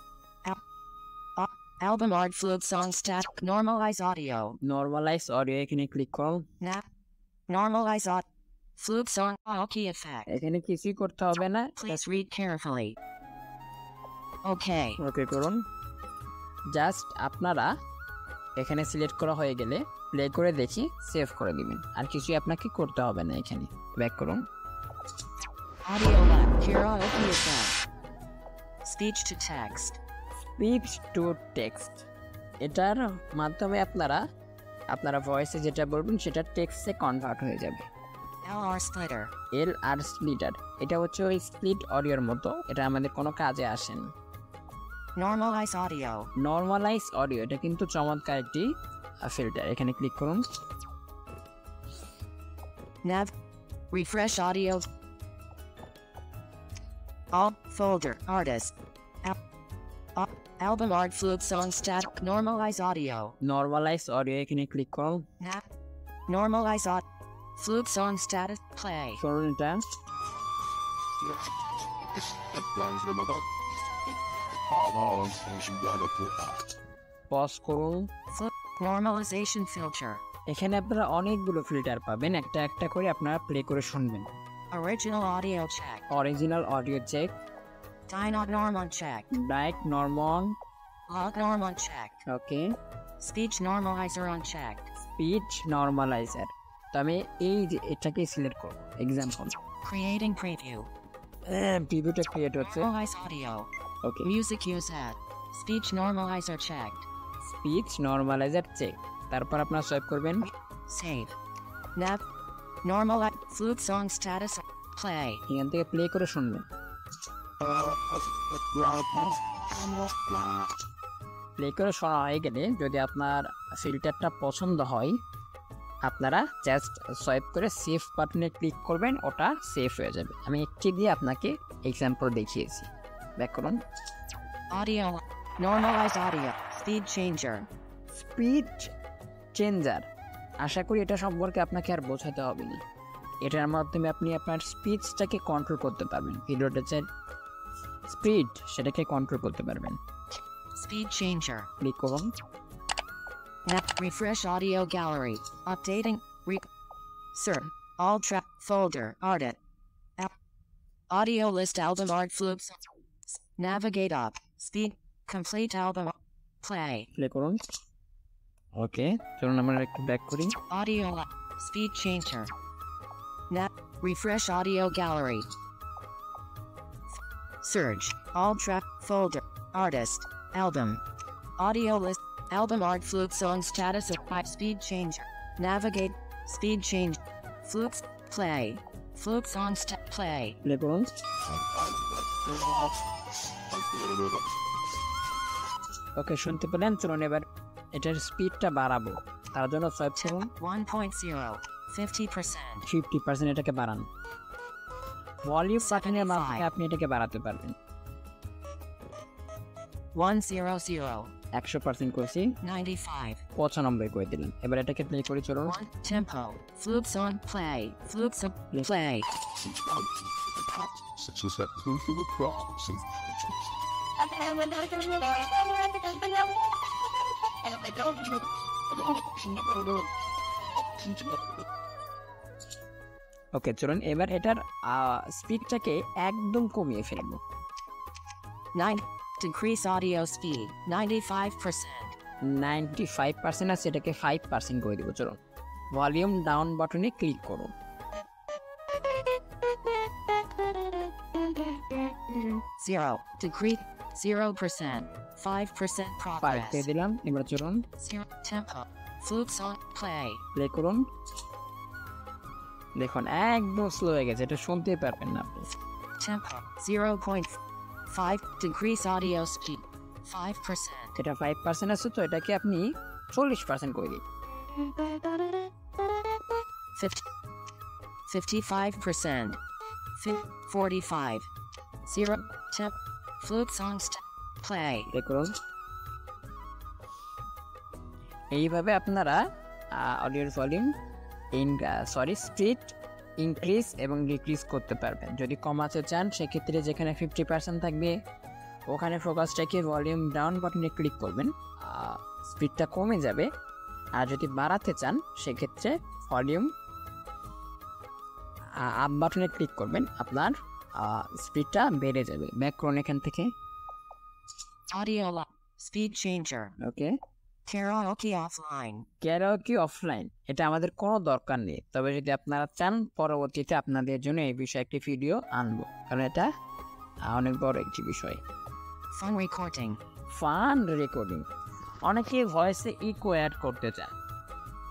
Album art fluid song stat. Normalize audio. Normalise audio, এখানে ক্লিক করুন। Nav. Normalize audio. Fluid song karaoke effect. এখানে কিছুই করতে হবে না, Please read carefully. Okay. ওকে করুন। জাস্ট আপনারা এখানে সিলেক্ট করা হয়ে গেলে প্লে করে দেখি সেভ করে দিবেন, আর কিছুই আপনাকে করতে হবে না। এখানে ব্যাক করুন। Audio lab. Karaoke effect. Speech to text. Speech to text, এটার মাধ্যমে আপনারা ভয়েসে যেটা বলবেন সেটা টেক্সটে কনভার্ট হয়ে যাবে। LR splitter. LR স্প্লিটার, এটা হচ্ছে ওই স্প্লিট অডিওর মতো, এটা আমাদের কোনো কাজে আসে না। Normalize audio. নর্মালাইজ অডিও, এটা কিন্তু চমৎকার একটি ফিল্টার। এখানে ক্লিক করুন। Nav. Refresh audio. Alt folder. Artist. Album art fluid song stat. Normalize audio. Normalise audio, এখানে ক্লিক করুন। Nav. Normalize audio. Fluid song status. Play. করুন এটা। পজ করুন। Normalization filter. এখানে আপনারা অনেকগুলো ফিল্টার পাবেন, একটা একটা করে আপনারা প্লে করে শুনবেন। Original audio check. Original audio check, Dynot norm on check. Direct norm on, Log norm on check. Okay, Speech normalizer on check. Speech normalizer. তো আমি এই যে এটাকে সিলেক্ট করব, এক্সাম্পল Creating preview. প্রিভিউটা ক্রিয়েট হচ্ছে। Normalize audio. Okay, Music use at. Speech normalizer checked. Speech normalizer check, তারপর আপনারা সোয়াইপ করবেন। Save. Nav. Normalize. Fluid song status. Play. এখান থেকে প্লে করে শুনবেন। প্লে করে শোনা হয়ে গেলে যদি আপনার ফিল্টারটা পছন্দ হয়, আপনারা জাস্ট সোয়াইপ করে সেভ বাটনে ক্লিক করবেন, ওটা সেভ হয়ে যাবে। আমি একটি দিয়ে আপনাকে এক্সাম্পল দেখিয়েছি। ব্যাক করুন। Audio. Normalize audio. Speed changer. Speed changer, আশা করি এটা সম্পর্কে আপনাকে আর বোঝাতে হবে না। এটার মাধ্যমে আপনি আপনার স্পিচটাকে কন্ট্রোল করতে পারবেন, ভিডিওটা যে স্পিড সেটাকে কন্ট্রোল করতে পারবেন। Speed changer. ক্লিক করুন। Nav. Refresh audio gallery. Updating. Sir. All track folder. Artist. Audio list album art fluid. Navigate up. Speed. Complete album. Play. Play করুন। ওকে, চলুন আমরা একটু ব্যাক করি। Audio. Speed changer. Nav. Refresh audio gallery. Search. All track folder. Artist. Album. Audio list. Album art fluid song status of high speed changer. Navigate. Speed change. Flukes. Play. Fluke song play. Play করুন। ওকে, শুনতে পেলেন। চলুন এবার এটার স্পিডটা বাড়াবো, তার জন্য সোয়াইপ করুন। 1.0. 50%. 50% এটাকে বাড়ান। ভলিউম বাটনের মাধ্যমে আপনি এটাকে বাড়াতে পারবেন। 100. 100% করেছি, 95. 95 করে দিলাম। এবার এটাকে প্লে করে চলুন। 1. Tempo. Flukes on play. Flukes on play. ওকে, চলুন এবার এটার স্পিডটাকে একদম কমিয়ে ফেলবো। 9. Decrease audio speed. 95%. 95% আছে, এটাকে 5% করে দিব। চলুন ভলিউম ডাউন বাটনে ক্লিক করুন। 0. Decrease 0%. 5% 5 দিয়ে progress. দিলাম। এবার চলুন 0. Tempo. Flute song. Play. Play করুন। দেখুন একদম স্লো হয়ে গেছে, এটা শুনতেই পারবেন না আপনি। Tempo. 0.5. Decrease audio speed. 5%. এটা 5% আছে, তো এটাকে আপনি 40% করে দিন। 50. 55%. 45. 0. Temp. Flute songs. Play. Play করুন। এইভাবে আপনারা অডিওর ভলিউম স্পিড ইনক্রিজ এবং ডিক্রিজ করতে পারবেন। যদি কমাতে চান সেক্ষেত্রে যেখানে 50% থাকবে ওখানে ফোকাসটাকে ভলিউম ডাউন বাটনে ক্লিক করবেন, স্পিডটা কমে যাবে। আর যদি বাড়াতে চান সেক্ষেত্রে ভলিউম আপ বাটনে ক্লিক করবেন, আপনার স্পিডটা বেড়ে যাবে। ব্যাক করুন এখান থেকে। Audio lock. Speed changer. ওকে, Karaoke offline. ক্যারাওকে অফলাইন, এটা আমাদের কোনো দরকার নেই। তবে যদি আপনারা চান পরবর্তীতে আপনাদের জন্য এই বিষয়ে একটি ভিডিও আনবো, কারণ এটা অনেক বড় একটি বিষয়। Fun recording. ফান রেকর্ডিং, অনেকে ভয়েসে ইকো অ্যাড করতে চান,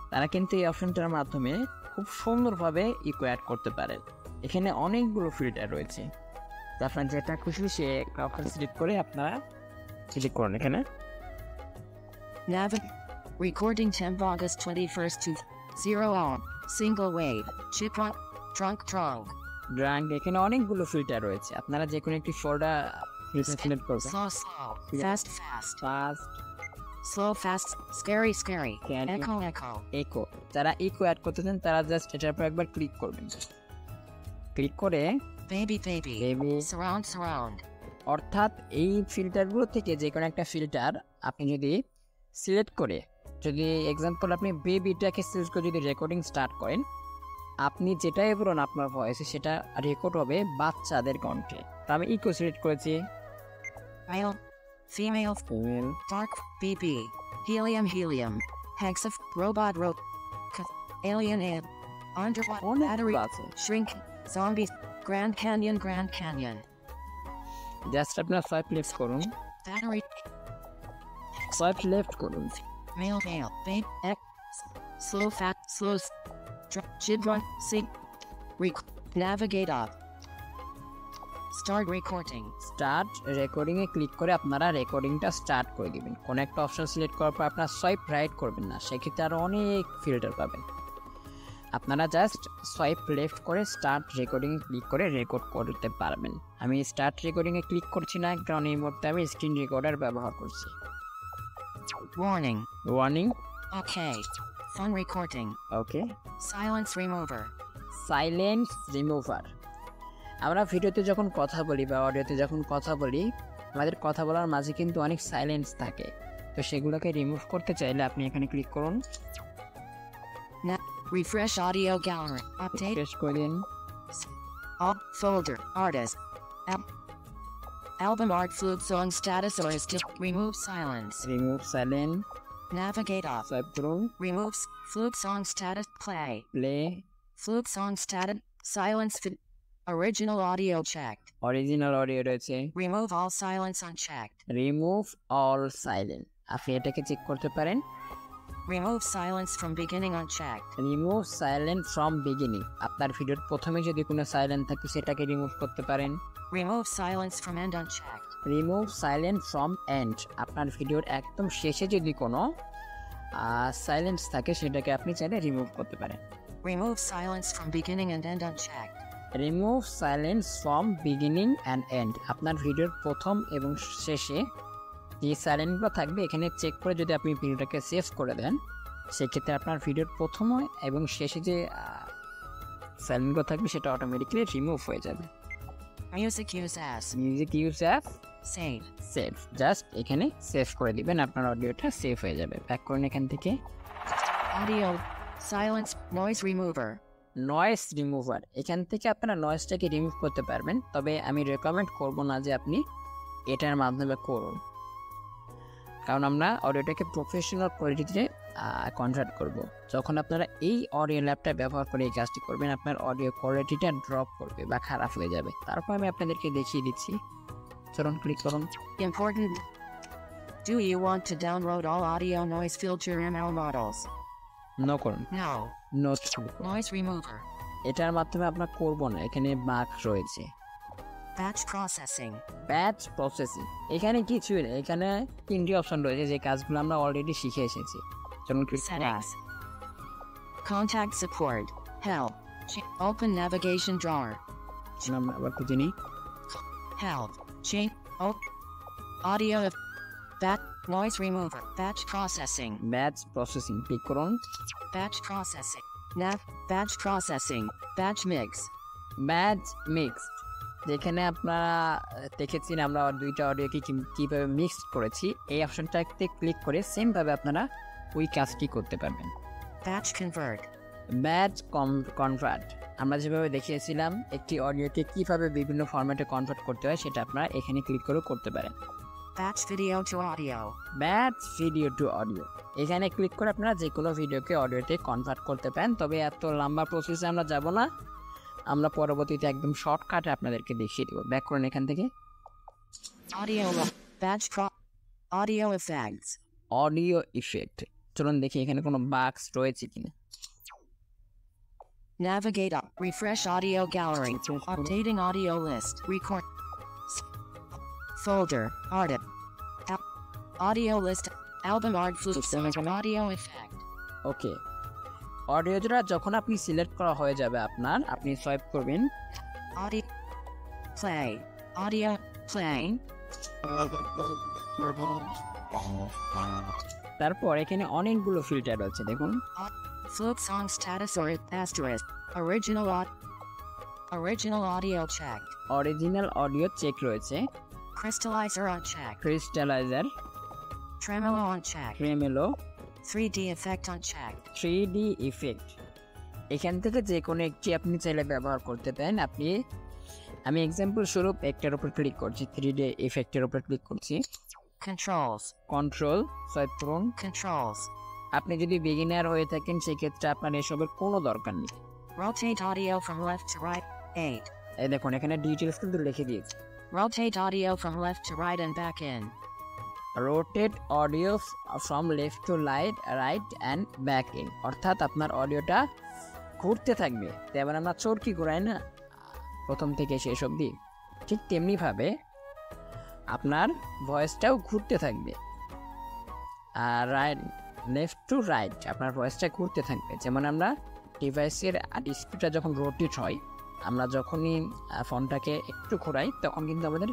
তারা কিন্তু এই অপশনটার মাধ্যমে খুব সুন্দরভাবে ইকো অ্যাড করতে পারেন। এখানে অনেকগুলো ফিল্টার রয়েছে, তো আপনার যেটা খুশি সে একটা অপশন সিলেক্ট করে আপনারা সিলেক্ট করুন এখানে। Recording temp August 21st to 0 on. Single wave. Chip on. Drunk. Drank, এখানে অনেকগুলো ফিল্টার রয়েছে, আপনারা যে কোনো একটি ফোল্ডার সিলেক্ট করবেন। Slow. Fast. Fast, Slow, fast. Scary. Can you- Echo. Eco, যারা ইকো অ্যাড করতে চান তারা জাস্ট এটার উপর একবার ক্লিক করবেন। ক্লিক করে Baby. Baby, Surround. অর্থাৎ এই ফিল্টারগুলো থেকে যে কোনো একটা ফিল্টার আপনি যদি সিলেক্ট করে, যদি এক্সাম্পল আপনি বেবিটাকে সিলেক্ট করে যদি রেকর্ডিং স্টার্ট করেন, আপনি যেটাই বলুন আপনার ভয়েসে সেটা রেকর্ড হবে বাচ্চাদের কণ্ঠে। তো আমি ইকো সিলেক্ট করেছি। Male. Female. Female, Dark. BB. Helium. Hexa. Robot. Alien. Underwater. অনেক Battery. আছে। Shrink. Zombies. Grand Canyon. Just আপনার সোয়াইপ লেফট করুন, Battery. সোয়াইপ লেফট করুন। Male. Babe. X. Slow. Fat. Slow. Chidron. Sig. Navigate up. Start recording. Start রেকর্ডিংয়ে ক্লিক করে আপনারা রেকর্ডিংটা স্টার্ট করে দিবেন। কোনো একটা অপশন সিলেক্ট করার পর আপনারা সোয়াইপ রাইট করবেন না, সেক্ষেত্রে আরও অনেক ফিল্টার পাবেন। আপনারা জাস্ট সোয়াইপ লেফট করে স্টার্ট রেকর্ডিংয়ে ক্লিক করে রেকর্ড করতে পারবেন। আমি স্টার্ট রেকর্ডিংয়ে ক্লিক করছি না, কারণ এই মুহূর্তে আমি স্ক্রিন রেকর্ডার ব্যবহার করছি। Warning. Warning, Okay. Fun recording. ওকে। Silence remover. সাইলেন্স রিমুভার, আমরা ভিডিওতে যখন কথা বলি বা অডিওতে যখন কথা বলি, আমাদের কথা বলার মাঝে কিন্তু অনেক সাইলেন্স থাকে, তো সেগুলোকে রিমুভ করতে চাইলে আপনি এখানে ক্লিক করুন। Refresh audio gallery. Update. Refresh করে দিন। All folder. Artist. Album art flute song status or is still. Remove silence. Remove silent, Navigate off. Swipe করুন, Removes flute song status. Play. Play, Flute song status. Silence. Original audio checked. Original audio রয়েছে, Remove all silence unchecked. Remove all silent, আপনি এটাকে চেক করতে পারেন। Remove silence from beginning unchecked. Remove silent from beginning, আপনার ভিডিওর প্রথমে যদি কোনো সাইলেন্ট থাকে সেটাকে রিমুভ করতে পারেন। Remove silence from end unchecked. Remove silent from end, আপনার ভিডিওর একদম শেষে যদি কোনো সাইলেন্স থাকে সেটাকে আপনি চাইলে রিমুভ করতে পারেন। Remove silence from beginning and end unchecked. Remove silence from beginning and end, আপনার ভিডিওর প্রথম এবং শেষে যে সাইলেন্টগুলো থাকবে এখানে চেক করে যদি আপনি ভিডিওটাকে সেভ করে দেন, সেক্ষেত্রে আপনার ভিডিওর প্রথমে এবং শেষে যে সাইলেন্টগুলো থাকবে সেটা অটোমেটিক্যালি রিমুভ হয়ে যাবে। Music use as. Music use app Save. Save, just এখানে সেভ করে দিবেন, আপনার অডিওটা সেভ হয়ে যাবে। ব্যাক করুন এখান থেকে। Audio. Silence. Noise remover. Noise remover, এখান থেকে আপনারা নয়েজটাকে রিমুভ করতে পারবেন, তবে আমি রেকমেন্ড করব না যে আপনি এটার মাধ্যমে করুন, কারণ আমরা অডিওটাকে প্রফেশনাল কোয়ালিটিতে কনভার্ট করব। যখন আপনারা এই অডিও ল্যাবটা ব্যবহার করে এই কাজটি করবেন, আপনার অডিও কোয়ালিটিটা ড্রপ করবে বা খারাপ হয়ে যাবে। তারপর আমি আপনাদেরকে দেখিয়ে দিচ্ছি চলুন ক্লিক করুন। Important. Do you want to download all audio noise filter ML models? No করুন, No. নোট। Noise remover. এটার মাধ্যমে আপনার করবো না, এখানে বাগ রয়েছে। Batch processing. ব্যাচ প্রসেসিং, এখানে কিছুই নেই, এখানে 3টি অপশন রয়েছে যে কাজগুলো আমরা অলরেডি শিখে এসেছি। চলুন ক্লিক করুন। Settings. Contact support. Help. Open navigation drawer. আমরা আবার খুঁজে নিই। Help. Change. Audio of Batch noise remover. Batch processing. Batch processing click করুন। Batch processing. Batch processing. Batch mix. Batch mix, যেখানে আপনারা দেখেছেন আমরা দুইটা অডিওকে কীভাবে মিক্সড করেছি, এই অপশনটাতে ক্লিক করে সেমভাবে আপনারা ওই কাজটি করতে পারবেন। Batch convert. ব্যাচ কনভার্ট, আমরা যেভাবে দেখিয়েছিলাম একটি অডিওকে কীভাবে বিভিন্ন ফরম্যাটে কনভার্ট করতে হয়, সেটা আপনারা এখানে ক্লিক করে করতে পারেন। Batch video to audio. Batch video two audio, এখানে ক্লিক করে আপনারা যে কোনো ভিডিওকে অডিওতে কনভার্ট করতে পারেন। তবে এত লম্বা প্রসেসে আমরা যাব না, আমরা পরবর্তীতে একদম শর্টকাটে আপনাদেরকে দেখিয়ে দেবো। ব্যাক করুন এখান থেকে। Audio effects. অডিও ইফেক্ট, চলুন দেখি এখানে কোনো বাক্স রয়েছে কিনা। Navigate up. Refresh audio gallery. Updating audio list. Record. Folder. Artist. Audio list. Album art flute. Audio effect. ওকে, অডিওটা যখন আপনি সিলেক্ট করা হয়ে যাবে আপনার, আপনি সোয়াইপ করবেন। Audio. Play. Audio. Play. তারপর এখানে অনেকগুলো ফিল্টার আছে, দেখুন। Flute song status or asterisk. Original audio checked. Original audio check রয়েছে, Crystallizer unchecked. Crystallizer, Tremolo unchecked. Tremolo, 3D effect unchecked. 3D effect. এখান থেকে যে কোনো একটি আপনি চাইলে ব্যবহার করতে পারেন। আমি এক্সাম্পল স্বরূপ একটার উপর ক্লিক করছি, 3D ইফেক্টের উপর ক্লিক করছি। Controls. কন্ট্রোল সোয়াইপ করুন। Controls. আপনি যদি বিগিনার হয়ে থাকেন সেক্ষেত্রে আপনার এসবের কোনো দরকার নেই। Rotate audio from left to right. 8. এই দেখুন এখানে ডিটেলস কিন্তু লিখে দিয়েছি। Rotate audio from left to right and back in. Rotate audio from left to right and back in, অর্থাৎ আপনার অডিওটা ঘুরতে থাকবে। তেমন আমরা চরকি ঘুরাই না প্রথম থেকে শেষ অবধি, ঠিক তেমনিভাবে আপনার ভয়েসটাও ঘুরতে থাকবে। আর লেফট টু রাইট আপনার ভয়েসটা ঘুরতে থাকবে। যেমন আমরা ডিভাইসের ডিসপ্লেটা যখন রোটেট হয়, আমরা যখনই ফোনটাকে একটু ঘোরাই তখন কিন্তু আমাদের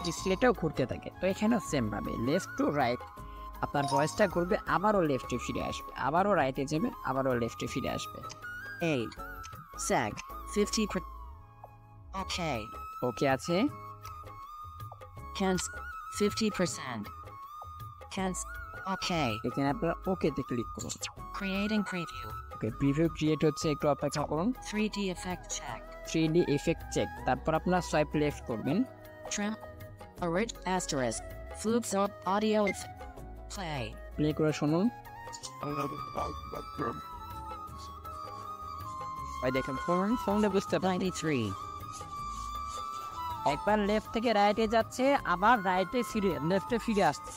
ডিসপ্লেটাও ঘুরতে থাকে। তো এখানেও সেমভাবে লেফট টু রাইট আপনার ভয়েসটা ঘুরবে, আবারও লেফটে ফিরে আসবে, আবারও রাইটে যাবে, আবারও লেফটে ফিরে আসবে। 8. Seg. 50. Okay. ওকে আছে। Cans. 50%. Cans. Okay. এখানে আপনারা ওকেতে ক্লিক করুন। Creating preview. ওকে, প্রিভিউ ক্রিয়েট হচ্ছে, একটু অপেক্ষা করুন। 3D effect checked. 3D effect check, তারপর আপনার সোয়াইপ লেফট করবেন। Trim. Asterisk. Flukes audio. Play. Play করে শুনুন। ওই দেখুন ফোনটা বুঝতে পারেন 93. একবার লেফট থেকে রাইটে যাচ্ছে, আবার রাইটে ফিরে লেফটে ফিরে আসছে।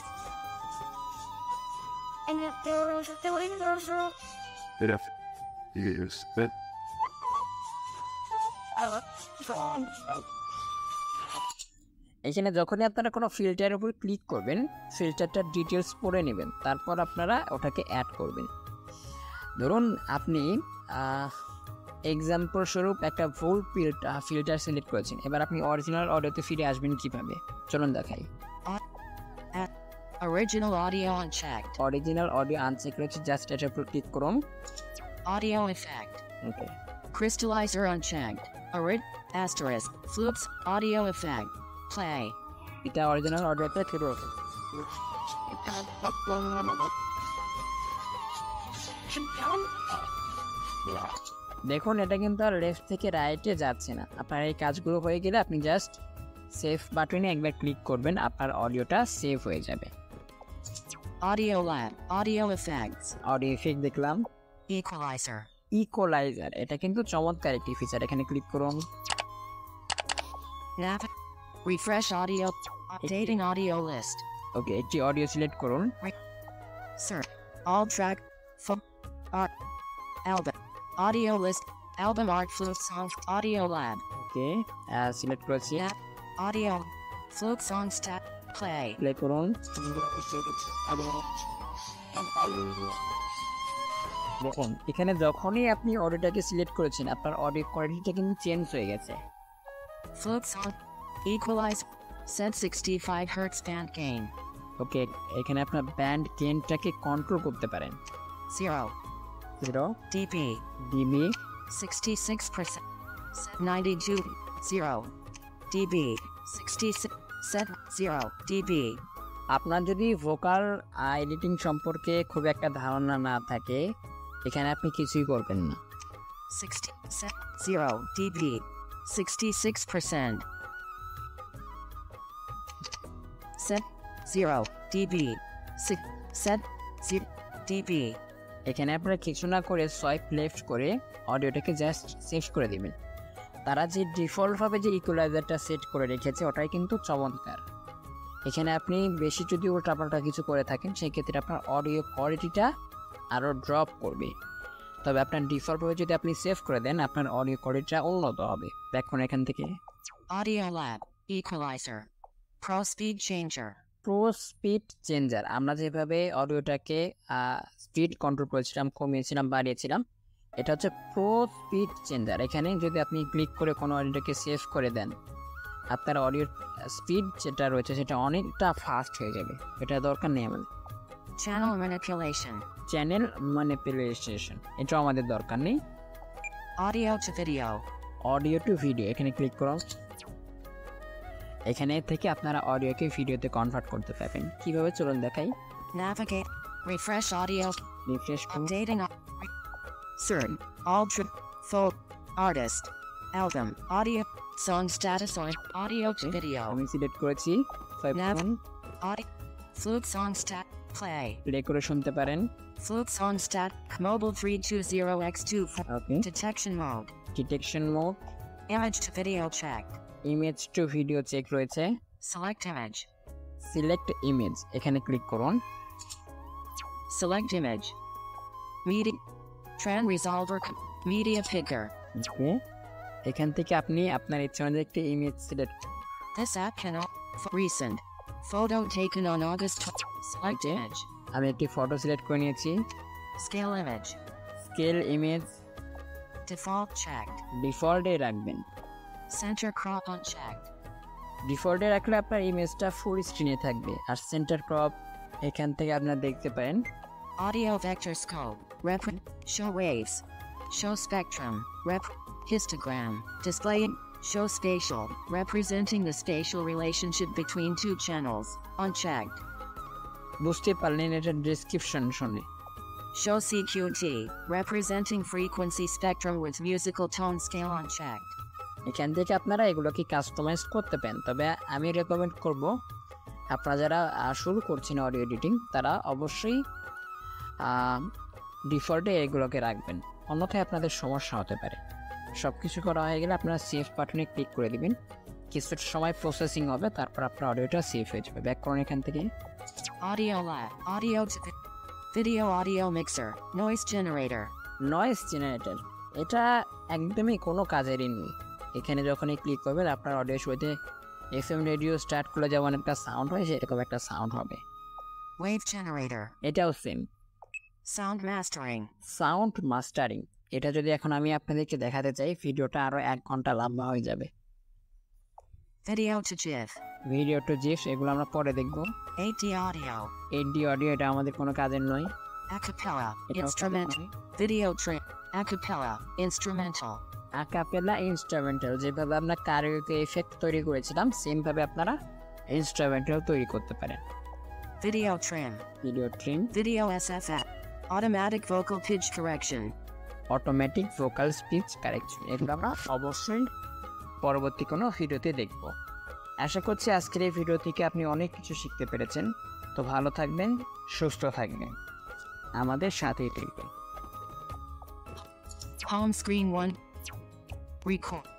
এখানে যখনই আপনারা কোনো ফিল্টারের উপর ক্লিক করবেন, ফিল্টারটার ডিটেলস পড়ে নেবেন, তারপর আপনারা ওটাকে অ্যাড করবেন। ধরুন আপনি এক্সাম্পল স্বরূপ একটা ভুল ফিল্টার সিলেক্ট করেছেন, এবার আপনি অরিজিনাল অডিওতে ফিরে আসবেন কিভাবে, চলুন দেখাই। Original audio unchecked. Original audio uncheck রয়েছে, জাস্ট এটার উপর ক্লিক করুন। Audio effect. ওকে, Crystallizer unchecked. Asterisk. Flukes audio effect. Play. এটা অরিজিনাল অডিওতে ফিরে আসবে। দেখুন এটা কিন্তু আর লেফট থেকে রাইটে যাচ্ছে না। আপনার এই কাজগুলো হয়ে গেলে আপনি জাস্ট সেভ বাটনে একবার ক্লিক করবেন, আপনার অডিওটা সেভ হয়ে যাবে। Audio lab. Audio effects. Audio effect দেখলাম। Equalizer. ইকোলাইজার, এটা কিন্তু চমৎকার একটি ফিচার, এখানে ক্লিক করুন। Refresh audio. Updating audio list. ওকে, একটি অডিও সিলেক্ট করুন। Sir. All track. Art. Album. Audio list. Album art flute song. Audio lab. ওকে, সিলেক্ট করেছি। Yeah. Audio. Flute song stat. Play. Play করুন। দেখুন, এখানে যখনই আপনি অডিওটাকে সিলেক্ট করেছেন আপনার অডিও কোয়ালিটিটা কিন্তু চেঞ্জ হয়ে গেছে। Flute song. Equalize. Set 65 Hz band gain. ওকে, এখানে আপনার ব্যান্ড গেইনটাকে কন্ট্রোল করতে পারেন। 0 dB. DB 66%. Set 92. 0 dB. 66. Set 0 dB. আপনার যদি ভোকাল এডিটিং সম্পর্কে খুব একটা ধারণা না থাকে এখানে আপনি কিছুই করবেন না। 60. Set 0 dB. 66%. Set 0 dB. Set 0 dB. এখানে আপনারা কিছু না করে সোয়াইপ লেফট করে অডিওটাকে জাস্ট সেভ করে দিবেন। তারা যে ডিফল্টভাবে যে ইকুয়ালাইজারটা সেট করে রেখেছে ওটাই কিন্তু চমৎকার। এখানে আপনি বেশি যদি উল্টাপাল্টা কিছু করে থাকেন সেক্ষেত্রে আপনার অডিও কোয়ালিটিটা আরও ড্রপ করবে। তবে আপনার ডিফল্টভাবে যদি আপনি সেভ করে দেন আপনার অডিও কোয়ালিটিটা উন্নত হবে। দেখুন এখান থেকে Audio lab. Equalizer. Pro speed changer. Pro speed changer, আমরা যেভাবে অডিওটাকে স্পিড কন্ট্রোল করেছিলাম, কমিয়েছিলাম, বাড়িয়েছিলাম, এটা হচ্ছে প্রো স্পিড চেঞ্জার। এখানে যদি আপনি ক্লিক করে কোনো অডিওটাকে সেভ করে দেন আপনার অডিওর স্পিড যেটা রয়েছে সেটা অনেকটা ফাস্ট হয়ে যাবে। এটা দরকার নেই আমাদের। Channel manipulation. চ্যানেল ম্যানিপুলেশন এটাও আমাদের দরকার নেই। Audio to video. Audio to video এখানে ক্লিক করুন। এখানে থেকে আপনারা অডিওকে ভিডিওতে কনভার্ট করতে পারবেন। কিভাবে চলুন দেখাই। Navigate. Refresh audio. রিফ্রেশ করুন। Updating. Cern. All trip. Folk. Artist. Album. Audio. Song status on. Audio to video. আমি সিলেক্ট করেছি। সোয়াইপ Nav- করুন, Audio. Flute song stat. Play. Play করে শুনতে পারেন। Flute song stat. Mobile 320x2. Okay, Detection mode. Detection mode, Image to video checked. Image to video check রয়েছে। Select image. সিলেক্ট ইমেজ এখানে ক্লিক করুন। Select image. Media. Tran resolver. Media picker. Okay, এখান থেকে আপনি আপনার ইচ্ছা অনুযায়ী একটি image select. This app cannot. Recent. Photo taken on August. Select image. আমি একটি ফটো সিলেক্ট করে নিয়েছি। Scale image. Scale image Default checked. ডিফল্টে রাখবেন। Center crop unchecked. ডিফল্টে রাখলে আপনার ইমেজটা ফুল স্ক্রিনে থাকবে। আর সেন্টার ক্রপ এখান থেকে আপনারা দেখতে পারেন। Audio vector scope. Show waves. Show spectrum. Histogram. Display. Show spatial. Representing the spatial relationship between two channels. Unchecked. বুঝতে পারলেন এটা ডেসক্রিপশন শুনে। Show CQT. Representing frequency spectrum with musical tone scale unchecked. এখান থেকে আপনারা এগুলোকে কাস্টমাইজ করতে পারেন। তবে আমি রেকমেন্ড করব আপনারা যারা শুরু করছেন অডিও এডিটিং তারা অবশ্যই ডিফল্টে এগুলোকে রাখবেন, অন্যথায় আপনাদের সমস্যা হতে পারে। সব কিছু করা হয়ে গেলে আপনারা সেভ বাটনে ক্লিক করে দিবেন। কিছু সময় প্রসেসিং হবে, তারপর আপনার অডিওটা সেভ হয়ে যাবে। ব্যাক করুন এখান থেকে। Audio lab. Audio to video audio mixer. Noise generator. Noise generator, এটা একদমই কোনো কাজেরই নেই। এখানে যখনই ক্লিক করবেন আপনার অডিও শুরুতে এফএম রেডিও স্টার্ট করলে যেমন একটা সাউন্ড হয় সেরকম একটা সাউন্ড হবে। Wave generator. এটাও same. Sound mastering. Sound mastering, এটা যদি এখন আমি আপনাদেরকে দেখাতে চাই ভিডিওটা আরও 1 ঘন্টা লম্বা হয়ে যাবে। Video to GIF. Video to GIFs এগুলো আমরা পরে দেখব। 8D audio. এইচডি অডিও এটা আমাদের কোনো কাজের নয়। Acapella. এটাও Instrumental. Video trim. Acapella. Instrumental. Acapella instrumental, যেভাবে আমরা কারিওকে এফেক্ট তৈরি করেছিলাম সেমভাবে আপনারা ইনস্ট্রুমেন্টাল তৈরি করতে পারেন। Video trim. Video trim, Video SFX. Automatic vocal pitch correction. Automatic vocal speech correction, এগুলো আমরা অবশ্যই পরবর্তী কোনো ভিডিওতে দেখব। আশা করছি আজকের এই ভিডিও থেকে আপনি অনেক কিছু শিখতে পেরেছেন। তো ভালো থাকবেন, সুস্থ থাকবেন, আমাদের সাথেই থাকবেন। Home screen 1. Record.